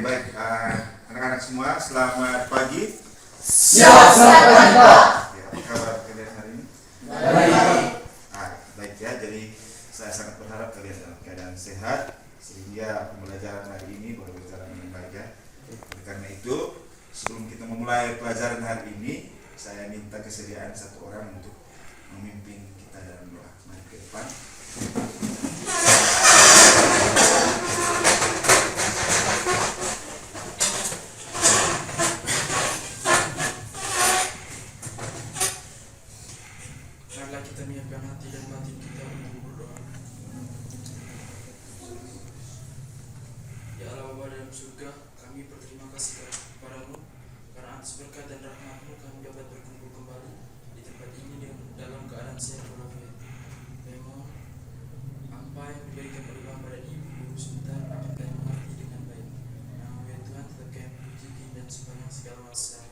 Oke, baik. Anak-anak semua, selamat pagi. Siap, selamat Pak. Ya, apa kabar kalian hari ini? Baik. Baik ya, jadi saya sangat berharap kalian dalam keadaan sehat sehingga pembelajaran hari ini boleh berjalan dengan baik ya. Oleh karena itu, sebelum kita memulai pelajaran hari ini, saya minta kesediaan satu orang untuk memimpin kita dalam doa. Mari ke depan. Marilah kita menyiapkan hati dan batin kita untuk berdoa. Ya Allah Bapa dalam surga, kami berterima kasih kepadamu karena atas berkat dan rahmat-Mu kami dapat berkumpul kembali di tempat ini dalam keadaan sehat walafiat. Kami mohon apa yang diberikan oleh Bapa dan Ibu Guru sebentar akan kami mengerti dengan baik. Nama ya Tuhan tetap kami puji dan sepanjang segala masa.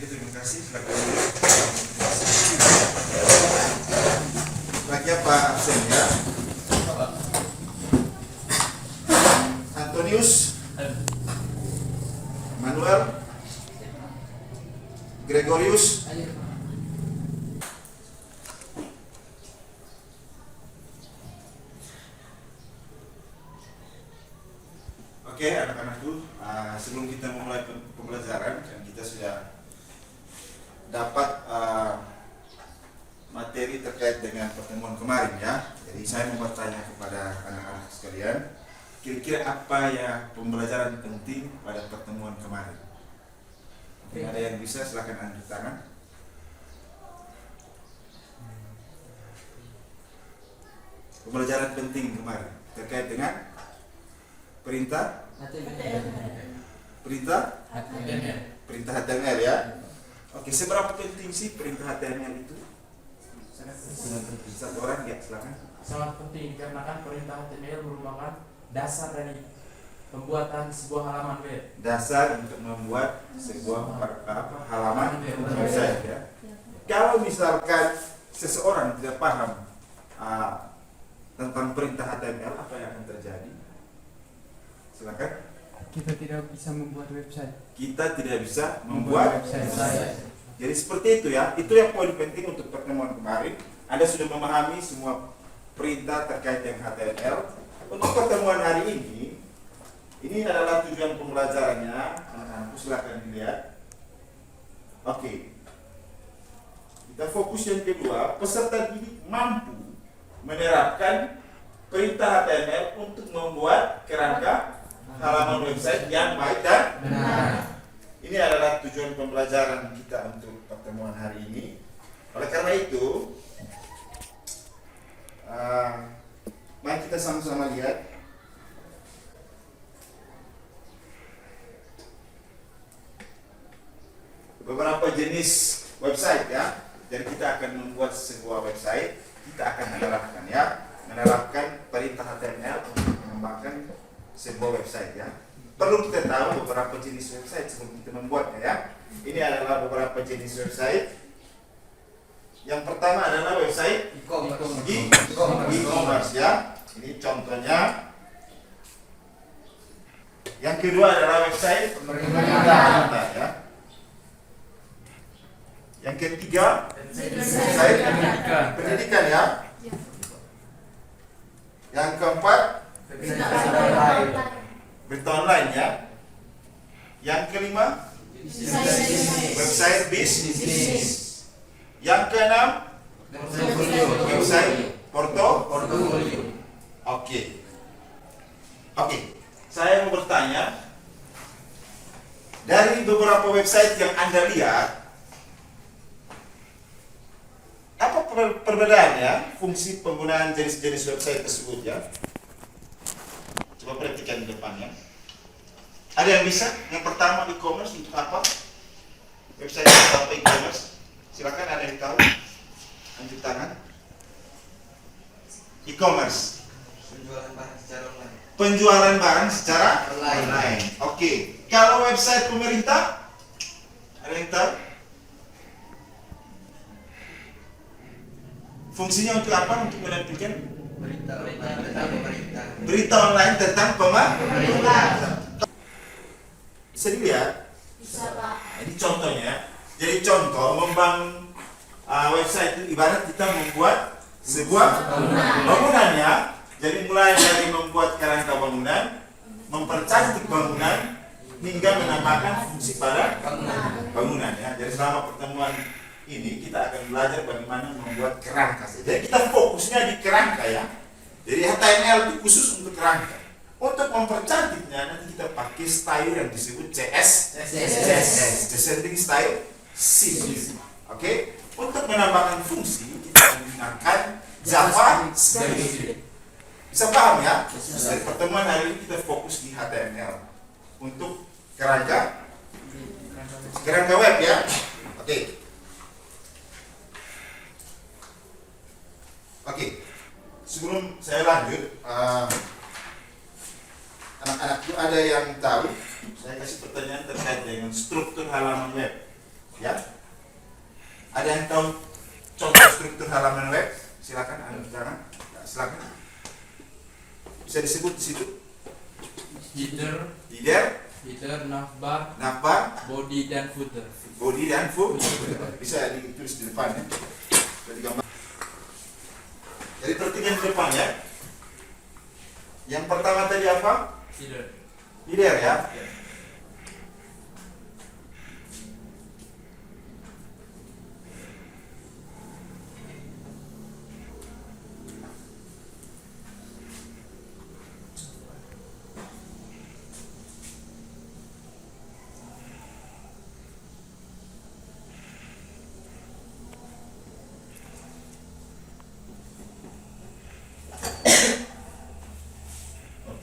Terima kasih. Lagi Pak absen ya. Antonius, Manuel, Gregorius, oke anak-anakku, sebelum kita memulai pembelajaran dan kita sudah dapat materi terkait dengan pertemuan kemarin ya. Jadi saya mau bertanya kepada anak-anak sekalian, kira-kira apa ya pembelajaran penting pada pertemuan kemarin? Mungkin ada yang bisa, silakan angkat tangan. Pembelajaran penting kemarin terkait dengan perintah HTML ya. Oke, seberapa penting sih perintah HTML itu? Satu orang ya, silakan. Sangat penting karena kan perintah HTML merupakan dasar dari pembuatan sebuah halaman web. Dasar untuk membuat sebuah halaman website ya. Kalau misalkan seseorang tidak paham tentang perintah HTML, apa yang akan terjadi? Silakan. Kita tidak bisa membuat website. Kita tidak bisa membuat website. Jadi seperti itu ya. Itu yang poin penting untuk pertemuan kemarin. Anda sudah memahami semua perintah terkait dengan HTML. Untuk pertemuan hari ini adalah tujuan pembelajarannya. Anak-anakku silakan dilihat. Oke. Kita fokus yang kedua. Peserta didik mampu menerapkan perintah HTML untuk membuat kerangka halaman website yang baik dan benar. Ini adalah tujuan pembelajaran kita untuk pertemuan hari ini. Oleh karena itu, mari kita sama-sama lihat beberapa jenis website ya. Jadi kita akan membuat sebuah website, kita akan menerapkan perintah HTML untuk mengembangkan sebuah website ya. Perlu kita tahu beberapa jenis website sebelum kita membuatnya ya. Ini adalah beberapa jenis website. Yang pertama adalah website e-commerce ya. Ini contohnya. Yang kedua adalah website pemerintah ya. Yang ketiga website pendidikan ya. Yang keempat berita online ya. Yang kelima website bisnis. Yang keenam website portofolio. Oke. Saya mau bertanya, dari beberapa website yang Anda lihat, apa perbedaannya fungsi penggunaan jenis-jenis website tersebut ya? Coba perhatikan di depannya. Ada yang bisa? Yang pertama e-commerce untuk apa? Website untuk apa e-commerce? Silakan, ada yang tahu? Angkat tangan. E-commerce. Penjualan barang secara online. Oke. Kalau website pemerintah? Ada yang tahu? Fungsinya untuk apa? Untuk menampilkan berita pemerintah. Berita online tentang pemerintah. Bisa dilihat? Bisa, Pak. Ini contohnya. Jadi contoh membangun website itu ibarat kita membuat sebuah bangunannya. Jadi mulai dari membuat kerangka bangunan, mempercantik bangunan, hingga menambahkan fungsi pada bangunan ya. Jadi selama pertemuan ini kita akan belajar bagaimana membuat kerangka. Jadi kita fokusnya di kerangka ya. Jadi HTML itu khusus untuk kerangka. Untuk mempercantiknya nanti kita pakai style yang disebut CSS, Descending Style Sheet. Oke. Untuk menambahkan fungsi kita menggunakan JavaScript. Bisa paham ya? Dari pertemuan hari ini kita fokus di HTML untuk kerangka web ya. Oke. Sebelum saya lanjut, anak-anak itu ada yang tahu? Saya kasih pertanyaan terkait dengan struktur halaman web. Ya. Ada yang tahu contoh struktur halaman web? Silakan, jangan. Silakan. Bisa disebut di situ? Header, navbar, body dan footer. Body dan footer. Bisa ditulis di depan ya. Jadi gambar. Jadi perhatikan di depan ya. Yang pertama tadi apa? Header ya.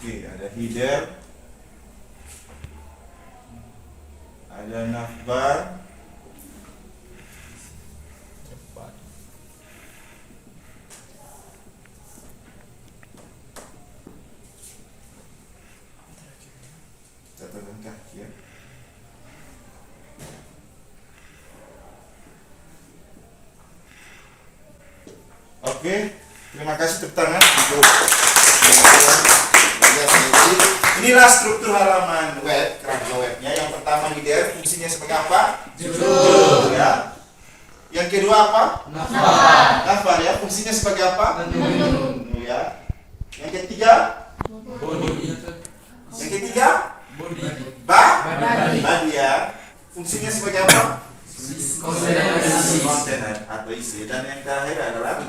Oke, ada header, ada navbar, catatan kaki ya. Oke, terima kasih tepuk tangan untuk inilah struktur halaman web, kerangka webnya. Yang pertama header, fungsinya sebagai apa? Judul ya. Yang kedua apa? Navbar ya, fungsinya sebagai apa? Menu ya. Yang ketiga? Body. Yang ketiga? Body ya. Fungsinya sebagai apa? Kontainer atau isi. Dan yang terakhir adalah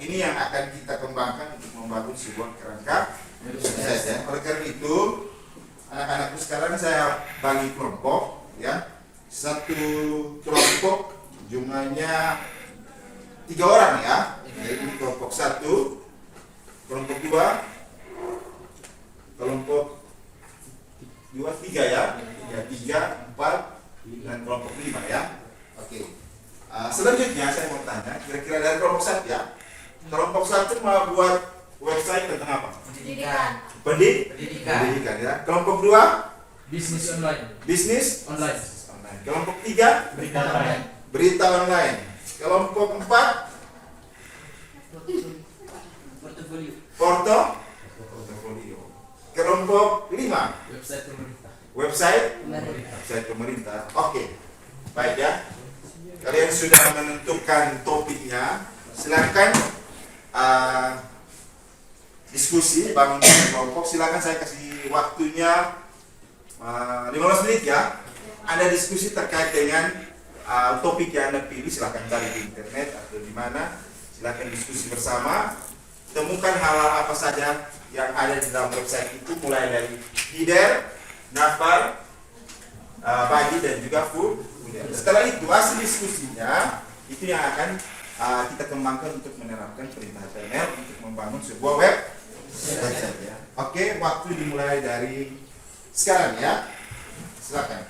ini yang akan kita kembangkan untuk membangun sebuah kerangka website ya. Oleh karena itu, anak-anakku sekarang saya bagi kelompok ya. Satu kelompok jumlahnya 3 orang ya. Jadi ini kelompok 1, kelompok 2, kelompok 3 ya. 3, 4 dan kelompok 5 ya. Oke. Selanjutnya saya mau tanya, kira-kira dari kelompok 1 ya. Kelompok 1 mau buat website tentang apa? Pendidikan ya. Kelompok 2 Bisnis online. Kelompok 3 berita online. Kelompok 4 portofolio. Kelompok 5 website pemerintah. Oke. Baik ya. Kalian sudah menentukan topiknya. Silakan diskusi bangun kelompok. Silakan saya kasih waktunya 15 menit ya. Anda diskusi terkait dengan topik yang Anda pilih. Silakan cari di internet atau di mana. Silakan diskusi bersama. Temukan hal-hal apa saja yang ada di dalam website itu, mulai dari header, navbar, body dan juga footer. Setelah itu hasil diskusinya itu yang akan kita kembangkan untuk menerapkan perintah HTML untuk membangun sebuah website ya. Oke, waktu dimulai dari sekarang ya. Silakan.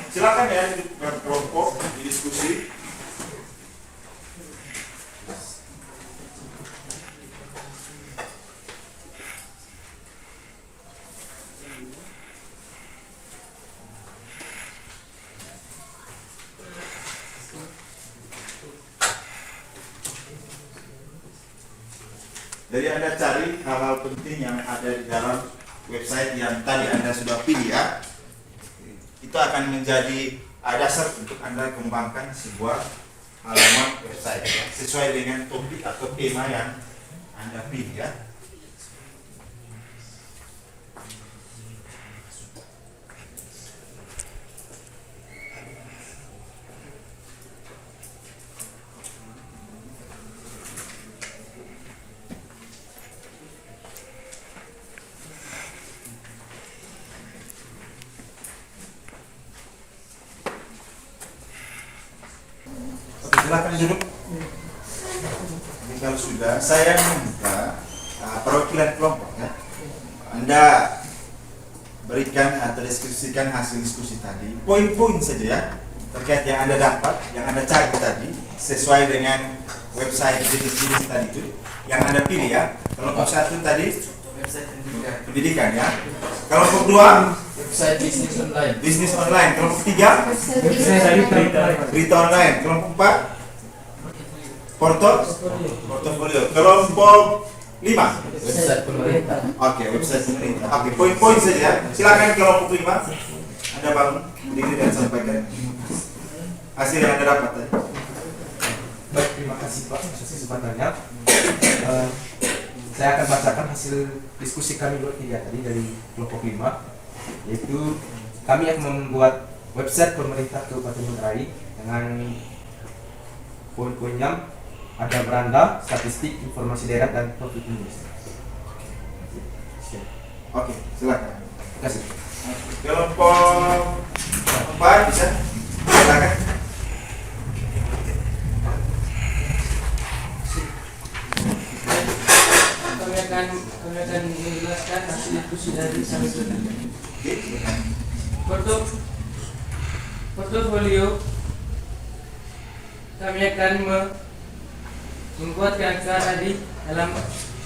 Silakan ya, berkelompok diskusi. Jadi Anda cari hal-hal penting yang ada di dalam website yang tadi Anda sudah pilih ya. Itu akan menjadi dasar untuk Anda kembangkan sebuah halaman website ya, sesuai dengan topik atau tema yang Anda pilih ya. Silakan duduk. Jadi kalau sudah, saya minta perwakilan kelompok ya. Anda berikan atau deskripsikan hasil diskusi tadi, poin-poin saja ya, terkait yang Anda dapat, yang Anda cari tadi, sesuai dengan website jenis-jenis tadi itu, yang Anda pilih ya. Kelompok 1 tadi Website pendidikan. pendidikan ya. Kelompok 2 Website bisnis online. bisnis online. Kelompok 3 Website berita online. Kelompok 4 portofolio. Kelompok 5 Website pemerintah. oke, website pemerintah. Oke, poin-poin saja. Silakan kelompok 5. Anda bangun berdiri dan sampaikan hasil yang Anda dapat tadi. Baik, terima kasih Pak atas kesempatannya. Saya akan bacakan hasil diskusi kami bertiga tadi dari kelompok 5, yaitu kami akan membuat website pemerintah Kabupaten Meterai dengan poin-poinnya ada beranda, statistik, informasi daerah, dan topik menulis. Oke, silakan. Terima kasih. Kelompok 4 bisa silakan. Kami akan menjelaskan hasil diskusi dari sampai portofolio. Kami akan membuat kerangka tadi dalam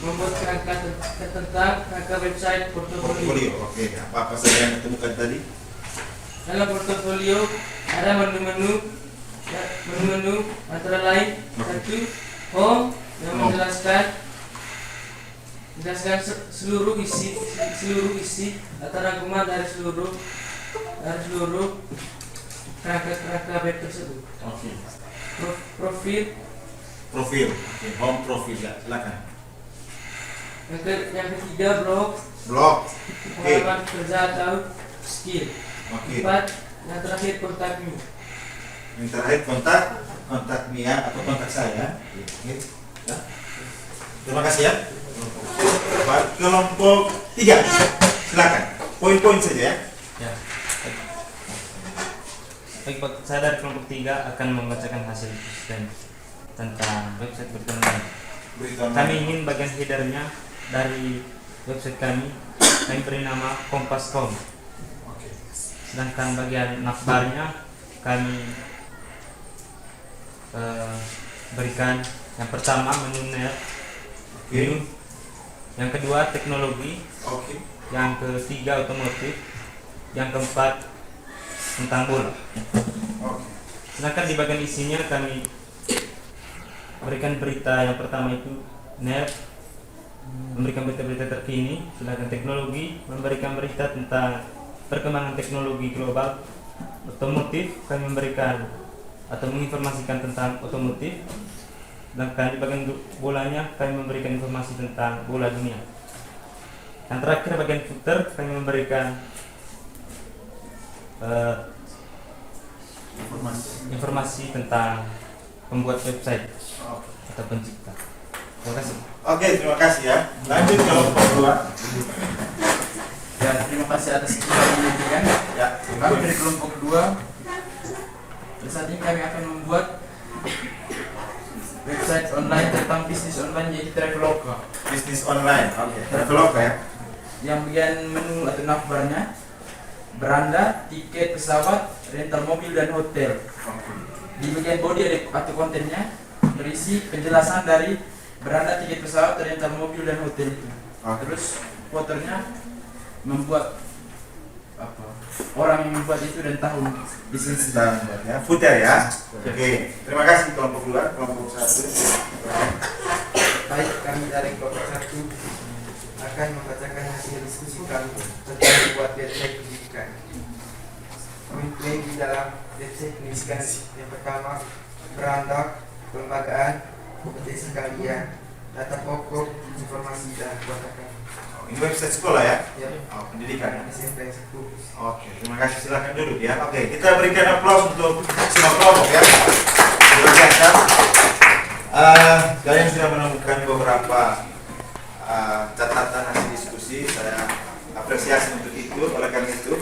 membuat kerangka tentang kerangka website portofolio. Portfolio. Oke, apa saja yang ditemukan tadi? Dalam portofolio ada menu-menu antara lain satu home yang menjelaskan seluruh isi atau rangkuman dari seluruh kerangka web tersebut. Oke. Profil. Oke, home profil ya, silakan. Yang ketiga blog Oke. pengalaman kerja atau skill. Oke. 4. Yang terakhir kontak me. Yang terakhir kontak Mia atau kontak saya. Oke. Ya. Terima kasih ya. Kelompok 3 silakan. Poin-poin saja ya. Ya. Baik, Pak, saya dari kelompok 3 akan membacakan hasil diskusi tentang website berita online. Berita Kami ingin bagian headernya dari website kami beri nama kompas.com. Oke. Sedangkan bagian navbarnya kami berikan yang pertama menu net, Oke. yang kedua teknologi, Oke. yang ketiga otomotif, yang keempat tentang bola. Oke. Sedangkan di bagian isinya kami berikan berita yang pertama itu net, memberikan berita-berita terkini. Sedangkan teknologi memberikan berita tentang perkembangan teknologi global. Otomotif kami memberikan atau menginformasikan tentang otomotif. Sedangkan di bagian bolanya kami memberikan informasi tentang bola dunia. Yang terakhir bagian footer kami memberikan informasi tentang pembuat website atau pencipta. Terima kasih. Oke, terima kasih ya. Lanjut kelompok 2. Ya, terima kasih atas penelitian. Ya. Kami dari kelompok 2. Saat ini kami akan membuat website online tentang bisnis online, yaitu Traveloka. Bisnis online. Oke. Traveloka ya. Yang bagian menu atau navbarnya beranda, tiket pesawat, rental mobil, dan hotel. Oke. Di bagian body atau kontennya berisi penjelasan dari beranda, tiket pesawat, rental mobil, dan hotel itu. Oke. Terus fotonya membuat apa, orang yang membuat itu dan tahun bisnis. Dan ya, footer ya. Oke. Terima kasih kelompok 2, kelompok 1. Baik, kami dari kelompok 1 akan membacakan hasil diskusi kami tentang membuat website pendidikan. Komitmen di dalam website pendidikan yang pertama, beranda, kelembagaan, kompetensi kalian, data pokok, informasi dan kekuatan. Ini website sekolah ya? Ya, Pendidikan. SMP 10. Oke, terima kasih. Silakan duduk ya. Oke, kita berikan aplaus untuk semua kelompok ya. Terima kasih. Kalian sudah menemukan beberapa catatan hasil diskusi. Saya apresiasi untuk itu. Oleh karena itu,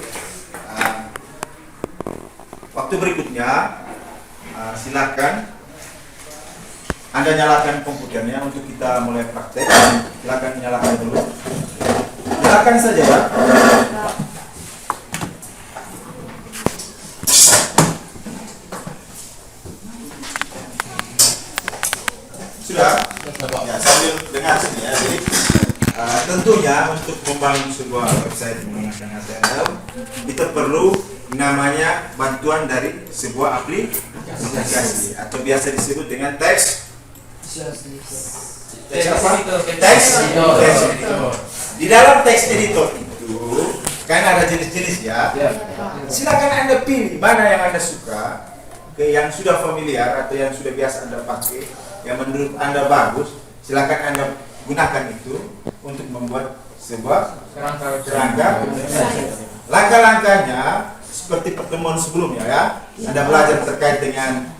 waktu berikutnya silakan Anda nyalakan komputernya untuk kita mulai praktek. Silakan nyalakan dulu. Silakan saja ya. Sudah? Ya, sambil dengar sini ya. Jadi, tentunya untuk membangun sebuah website menggunakan HTML, kita perlu namanya bantuan dari sebuah aplikasi atau biasa disebut dengan teks apa? Teks editor. Di dalam teks editor itu kan ada jenis-jenis ya. Silakan Anda pilih mana yang Anda suka, yang sudah familiar atau yang sudah biasa Anda pakai, yang menurut Anda bagus. Silakan Anda gunakan itu untuk membuat sebuah kerangka. Langkah-langkahnya seperti pertemuan sebelumnya ya. Anda belajar terkait dengan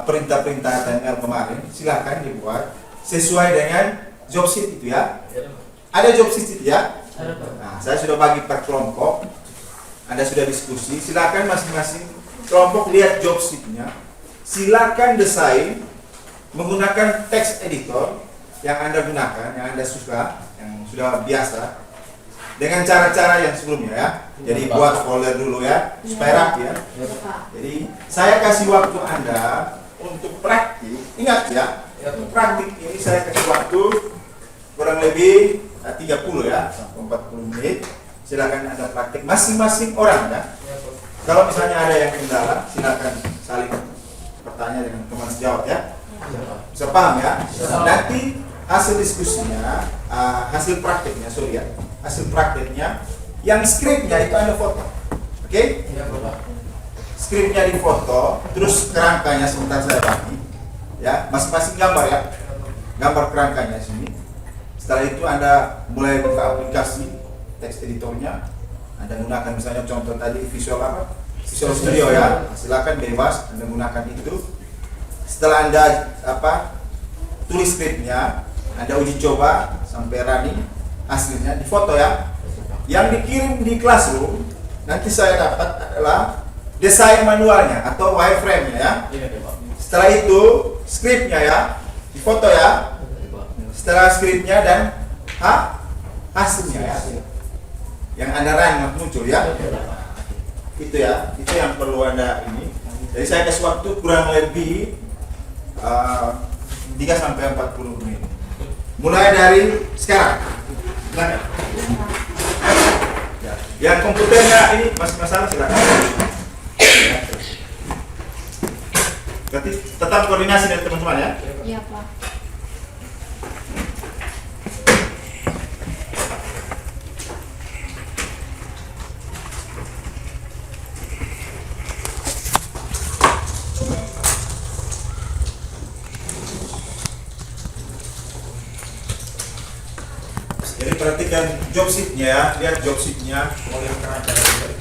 perintah-perintah HTML kemarin. Silakan dibuat sesuai dengan job sheet itu ya. Ada job sheet itu ya. Nah, saya sudah bagi per kelompok. Anda sudah diskusi. Silakan masing-masing kelompok lihat job sheetnya. Silakan desain menggunakan text editor yang Anda gunakan, yang Anda suka, yang sudah biasa, dengan cara-cara yang sebelumnya ya. Jadi buat folder dulu ya, supaya rapi ya. Jadi saya kasih waktu Anda untuk praktik. Ingat ya, untuk praktik ini saya kasih waktu kurang lebih 30 ya, sampai 40 menit. Silakan Anda praktik masing-masing orang ya. Kalau misalnya ada yang kendala, silakan saling bertanya dengan teman sejawat ya. Bisa paham ya? Nanti hasil diskusinya, hasil prakteknya, hasil prakteknya, yang skripnya itu Anda foto, oke? Skripnya difoto, terus kerangkanya sebentar saya bagi, ya, masing-masing gambar ya, gambar kerangkanya sini. Setelah itu Anda mulai buka aplikasi text editornya, Anda gunakan misalnya contoh tadi Visual apa? Visual Studio ya, silakan bebas Anda gunakan itu. Setelah Anda tulis skripnya, Anda uji coba sampai running, hasilnya difoto ya. Yang dikirim di Classroom nanti saya dapat adalah desain manualnya atau wireframe-nya ya. Setelah itu skripnya ya, difoto ya. Setelah skripnya dan hasilnya ya, yang Anda run muncul ya. Itu ya, itu yang perlu Anda ini. Jadi saya kasih waktu kurang lebih 3 sampai 40 menit. Mulai dari sekarang. Silakan. Ya. Yang komputernya ini masih masalah silakan. Ya. Berarti tetap koordinasi dengan teman-teman ya. Iya, Pak. Jadi perhatikan job sheet-nya ya, lihat job sheet-nya mulai kerangka dari.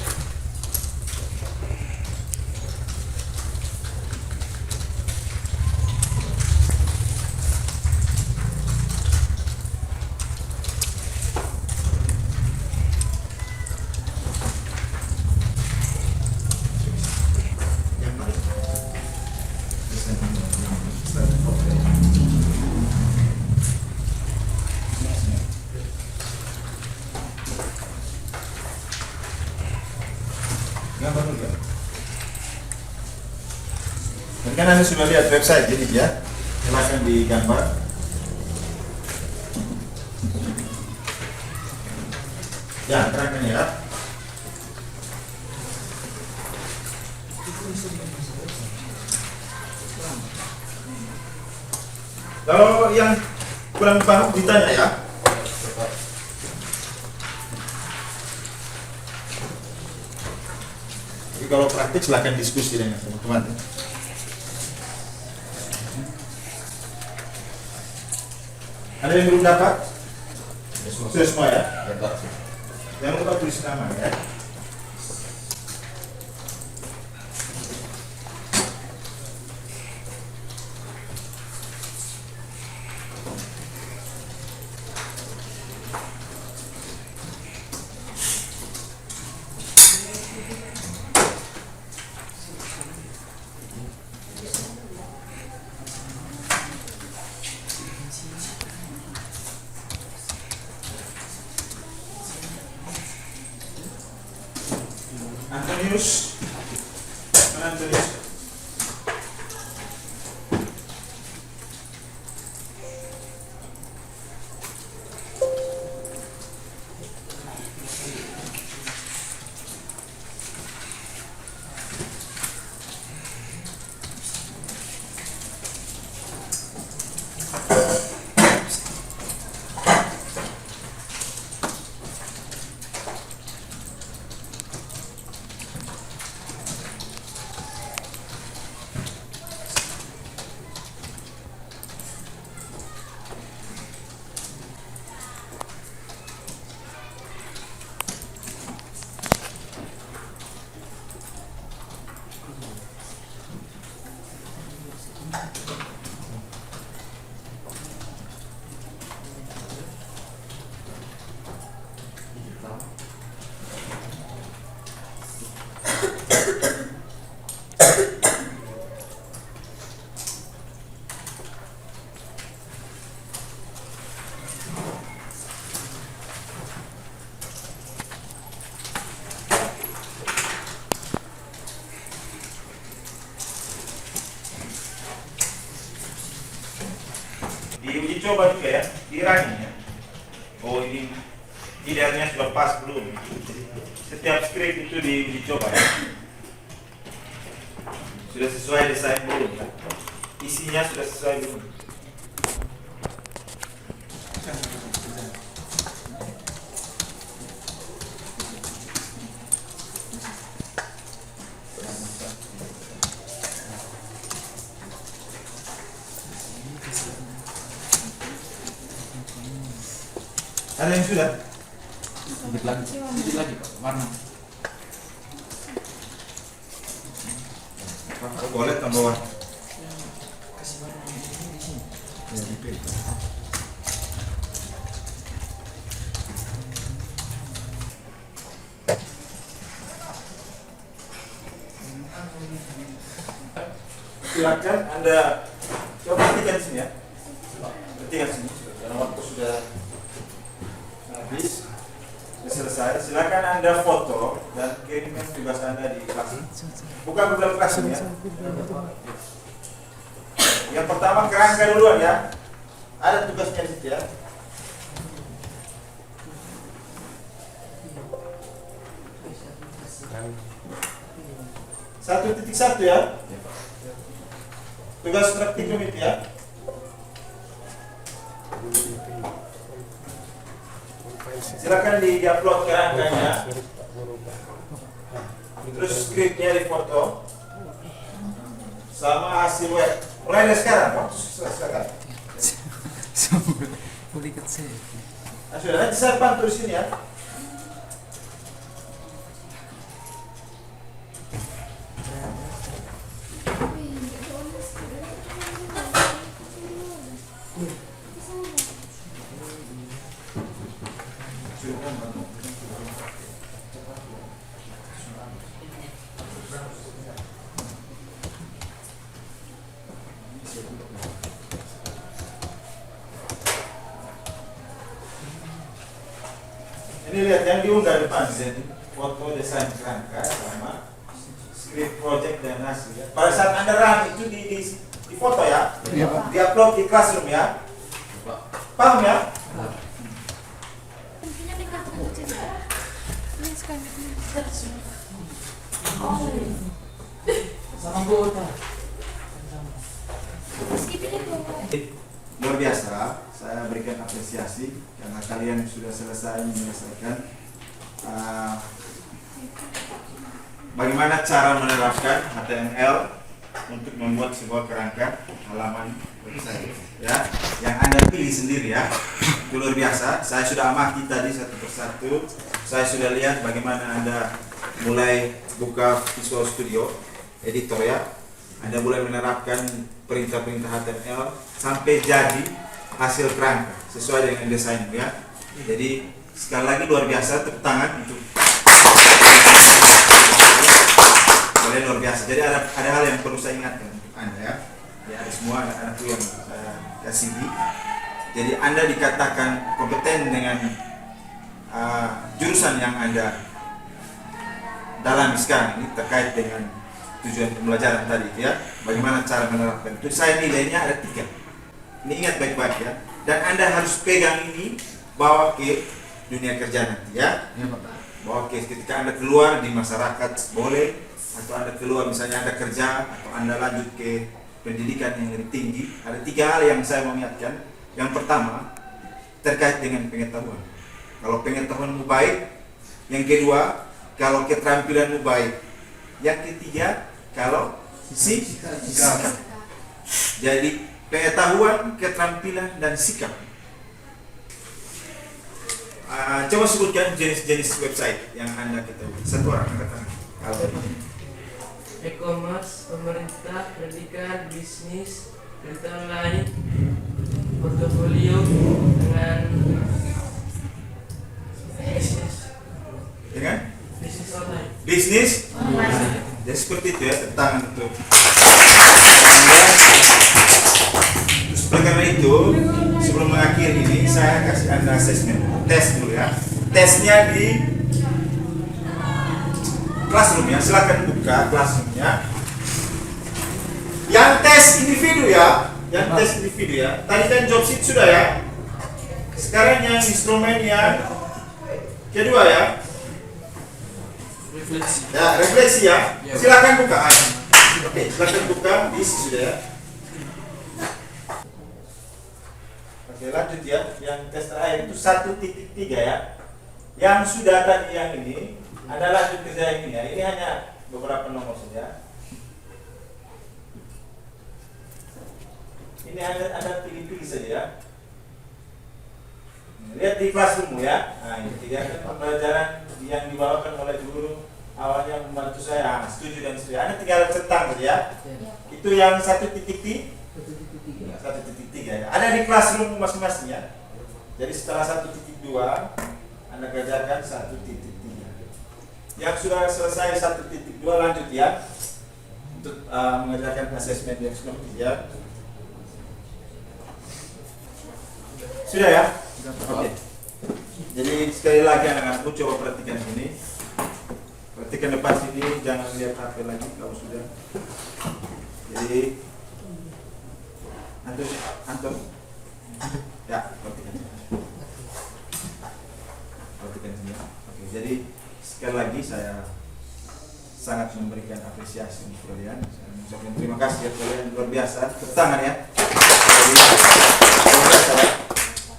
Gambar dulu ya. Dan kan Anda sudah lihat website jadi ya, silakan digambar. Ya, kerangkanya ya. Kalau yang kurang paham ditanya ya. Jadi kalau praktik silakan diskusi dengan teman-teman. Ada yang belum dapat? Sudah semua ya? Jangan lupa tulis nama ya. Antonius, mana Antonius? Diuji coba juga ya, dirangin ya. Oh ini idealnya sudah pas belum? Setiap skrip itu diuji coba ya. Sudah sesuai desain belum? Ya? Isinya sudah sesuai belum? Ada yang sudah? Sedikit lagi Pak, warna. Oh, boleh tambah warna. Kasih warna di sini. Silakan Anda coba perhatikan sini ya. Perhatikan sini. Karena waktu sudah habis, sudah selesai. Silakan Anda foto dan kirimkan tugas Anda di kelas. Bukan Google Classroom ya. Yang pertama kerangka duluan ya. Ada tugasnya di situ ya. Satu titik satu ya. Tugas praktikum itu ya. Silakan di-upload kerangkanya. Terus skripnya difoto. Sama hasil web. Mulai dari sekarang, waktu sekarang. Boleh ikut saya. Nah, sudah nanti saya bantu di sini ya. Ini lihat yang diunggah depan, jadi foto desain kerangka sama script project dan hasil. Ya. Pada saat Anda run itu di foto ya, Iya, Pak. di-upload di Classroom ya. Paham ya? Sama anggota. luar biasa. Saya berikan apresiasi karena kalian sudah selesai menyelesaikan bagaimana cara menerapkan HTML untuk membuat sebuah kerangka halaman website, ya, yang Anda pilih sendiri, ya. Itu luar biasa. Saya sudah amati tadi satu persatu. Saya sudah lihat bagaimana Anda mulai buka Visual Studio Editor, ya. Anda mulai menerapkan perintah-perintah HTML sampai jadi hasil kerangka sesuai dengan desain, ya. Jadi sekali lagi luar biasa, tepuk tangan untuk kalian, luar biasa. Jadi ada hal yang perlu saya ingatkan untuk Anda, ya. Ya, ada semua anak-anakku yang saya kasihi. Jadi Anda dikatakan kompeten dengan jurusan yang Anda dalami sekarang ini terkait dengan tujuan pembelajaran tadi, ya. Bagaimana cara menerapkan itu? Saya nilainya ada 3. Ini ingat baik-baik, ya. Dan Anda harus pegang ini, bawa ke dunia kerja nanti, ya. Bawa ke ketika Anda keluar di masyarakat boleh, atau Anda keluar misalnya Anda kerja, atau Anda lanjut ke pendidikan yang lebih tinggi. Ada 3 hal yang saya mau ingatkan. Yang pertama, terkait dengan pengetahuan. Kalau pengetahuanmu baik. Yang kedua, kalau keterampilanmu baik. Yang ketiga, kalau sikap. Jadi pengetahuan, keterampilan, dan sikap. Coba sebutkan jenis-jenis website yang Anda ketahui. Satu orang angkat tangan. E-commerce, pemerintah, pendidikan, bisnis, berita online, portofolio, dengan bisnis online. Bisnis. Jadi seperti itu, ya, tentang itu. Terus karena itu, sebelum mengakhiri ini, saya kasih Anda asesmen, tes dulu, ya. Tesnya di Classroom, ya. Silakan buka Classroom-nya. Yang tes individu, ya. Yang tes individu, ya. Tadi kan job sheet sudah, ya. Sekarang yang instrumen yang kedua, ya. Refleksi. Ya, refleksi, ya. Silakan buka. Oke, silakan buka. Isi sudah, ya. Oke, lanjut, ya. Yang tes terakhir itu 1.3, ya. Yang sudah tadi yang ini Anda lanjut kerja ini, ya. Ini hanya beberapa nomor saja. Ini Anda pilih-pilih saja, ya. Lihat di Classroom, ya. Nah, ini 3 kan pembelajaran yang dibawakan oleh guru awalnya membantu saya. Setuju dan setuju. Anda tinggal centang saja, ya. Itu yang 1.3, ya. Ada di Classroom masing-masing, ya. Jadi setelah 1.2 Anda kerjakan 1.3. Yang sudah selesai 1.2 lanjut, ya, untuk mengerjakan asesmen yang sudah, ya. Sudah, ya? Oke. Jadi sekali lagi anak-anakku, coba perhatikan ini. Perhatikan depan sini, jangan lihat HP lagi kalau sudah. Jadi antum, ya, perhatikan. Perhatikan sini. Oke, jadi sekali lagi saya sangat memberikan apresiasi untuk kalian. Saya mengucapkan terima kasih, ya, kalian luar biasa. Tepuk tangan, ya. Jadi, luar biasa, ya.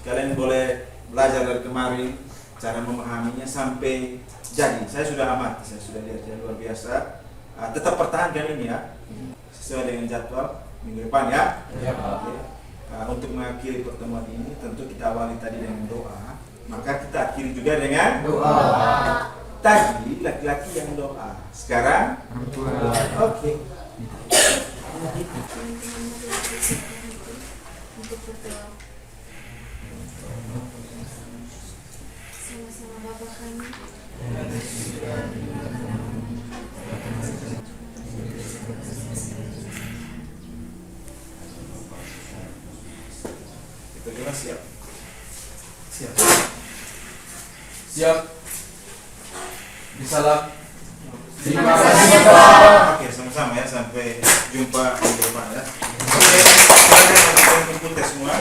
Kalian boleh belajar dari kemarin cara memahaminya sampai jadi. Saya sudah amati, saya sudah lihat, ya, luar biasa. Tetap pertahankan ini, ya, sesuai dengan jadwal minggu depan, ya. Oke. Untuk mengakhiri pertemuan ini tentu kita awali tadi dengan doa, maka kita akhiri juga dengan doa. Tadi laki-laki yang doa, sekarang oke. Untuk berdoa sama-sama Bapa kami. Kita juga siap. Siap. Bisalam. Terima kasih, Pak. Oke, sama-sama, ya, sampai jumpa minggu depan, ya. Oke, silakan teman-teman semua.